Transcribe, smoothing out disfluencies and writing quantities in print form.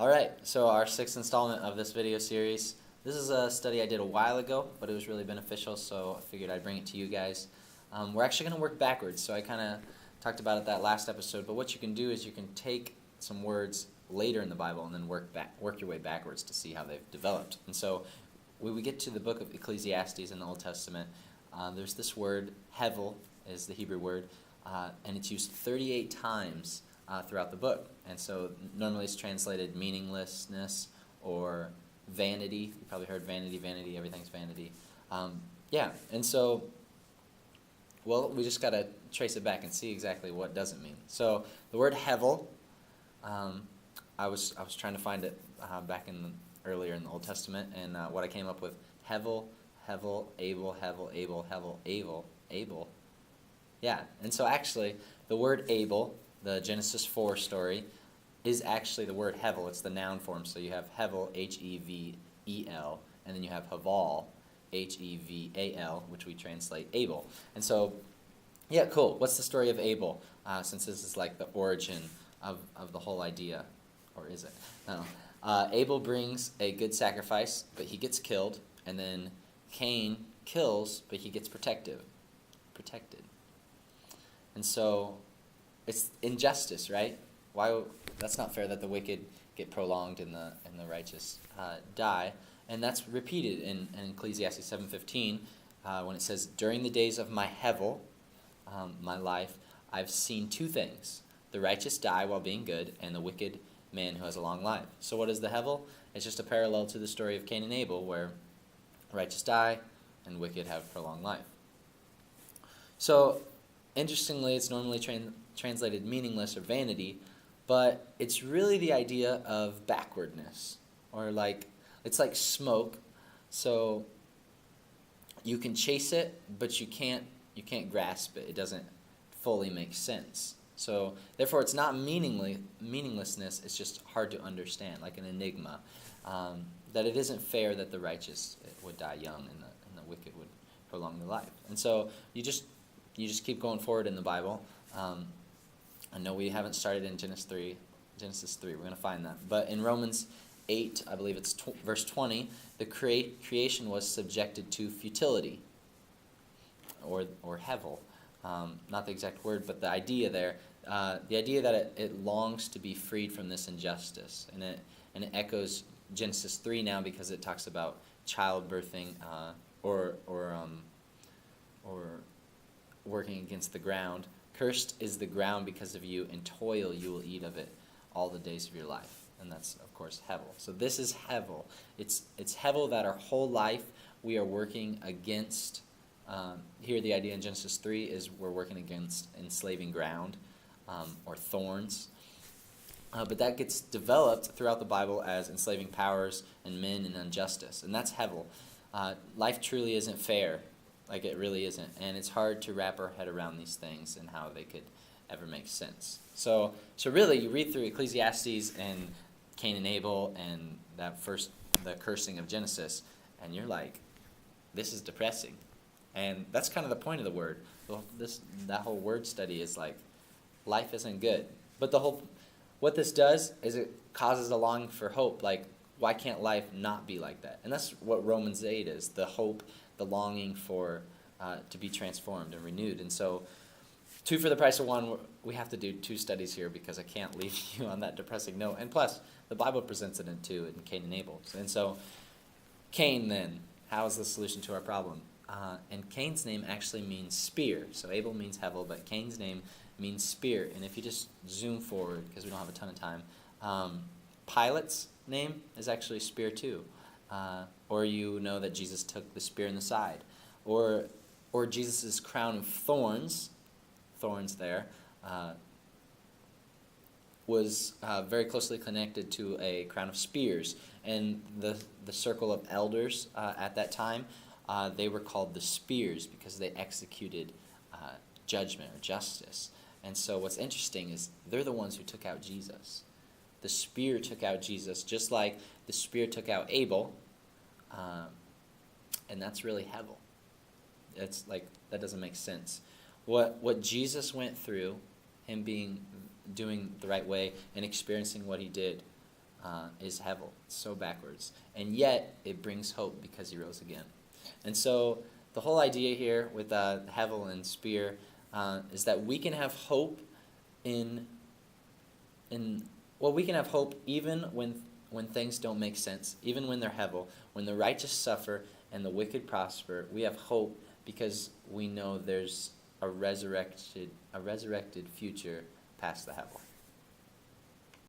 All right, so our sixth installment of this video series. This is a study I did a while ago, but it was really beneficial, so I figured I'd bring it to you guys. We're actually going to work backwards, so I kind of talked about it that last episode, but what you can do is you can take some words later in the Bible and then work your way backwards to see how they've developed. And so when we get to the book of Ecclesiastes in the Old Testament, there's this word, hevel is the Hebrew word, and it's used 38 times throughout the book. And so normally it's translated meaninglessness or vanity. You probably heard vanity, vanity, everything's vanity. And so, well, we just got to trace it back and see exactly what does it mean. So the word hevel, I was trying to find it back earlier in the Old Testament, and what I came up with, hevel, hevel, Abel, hevel, Abel, hevel, Abel, Abel. Yeah, and so actually the word Abel, the Genesis 4 story, is actually the word hevel. It's the noun form. So you have hevel, H-E-V-E-L, and then you have haval, H-E-V-A-L, which we translate Abel. And so, yeah, cool. What's the story of Abel? Since this is like the origin of the whole idea, or is it? No. Abel brings a good sacrifice, but he gets killed, and then Cain kills, but he gets protected. And so it's injustice, right? Why? That's not fair that the wicked get prolonged and the righteous die. And that's repeated in Ecclesiastes 7:15 when it says, "During the days of my hevel, my life, I've seen two things: the righteous die while being good, and the wicked man who has a long life." So what is the hevel? It's just a parallel to the story of Cain and Abel, where righteous die and wicked have prolonged life. So interestingly, it's normally translated meaningless or vanity, but it's really the idea of backwardness, or it's like smoke. So you can chase it, but you can't grasp it. It doesn't fully make sense. So therefore, it's not meaninglessness. It's just hard to understand, like an enigma. That it isn't fair that the righteous would die young and the wicked would prolong their life. And so you just keep going forward in the Bible. I know we haven't started in Genesis 3. We're going to find that. But in Romans 8, I believe it's verse 20, the creation was subjected to futility, or hevel. Not the exact word, but the idea there. The idea that it longs to be freed from this injustice. And it echoes Genesis 3 now, because it talks about childbirthing or working against the ground. "Cursed is the ground because of you, and toil you will eat of it all the days of your life." And that's, of course, hevel. So this is hevel. It's hevel that our whole life we are working against. Here the idea in Genesis 3 is we're working against enslaving ground, or thorns. But that gets developed throughout the Bible as enslaving powers and men and injustice. And that's hevel. Life truly isn't fair. Like, it really isn't. And it's hard to wrap our head around these things and how they could ever make sense. So really, you read through Ecclesiastes and Cain and Abel and the cursing of Genesis, and you're like, this is depressing. And that's kind of the point of the word. That whole word study is like, life isn't good. But what this does is it causes a longing for hope. Like, why can't life not be like that? And that's what Romans 8 is, the hope, the longing for to be transformed and renewed. And so, 2 for the price of 1, we have to do 2 studies here, because I can't leave you on that depressing note. And plus, the Bible presents it in 2 in Cain and Abel. And so, Cain then, how is the solution to our problem? And Cain's name actually means spear. So Abel means hevel, but Cain's name means spear. And if you just zoom forward, because we don't have a ton of time, Pilate's name is actually spear too. Or you know that Jesus took the spear in the side. Or Jesus' crown of thorns there, was very closely connected to a crown of spears. And the circle of elders at that time, they were called the spears, because they executed judgment or justice. And so what's interesting is they're the ones who took out Jesus. The spear took out Jesus, just like the spear took out Abel, and that's really hevel. It's like, that doesn't make sense. What Jesus went through, him doing the right way and experiencing what he did, is hevel. It's so backwards. And yet, it brings hope because he rose again. And so, the whole idea here with hevel and spear is that we can have hope we can have hope even when things don't make sense, even when they're hevel. When the righteous suffer and the wicked prosper, we have hope because we know there's a resurrected future past the hevel.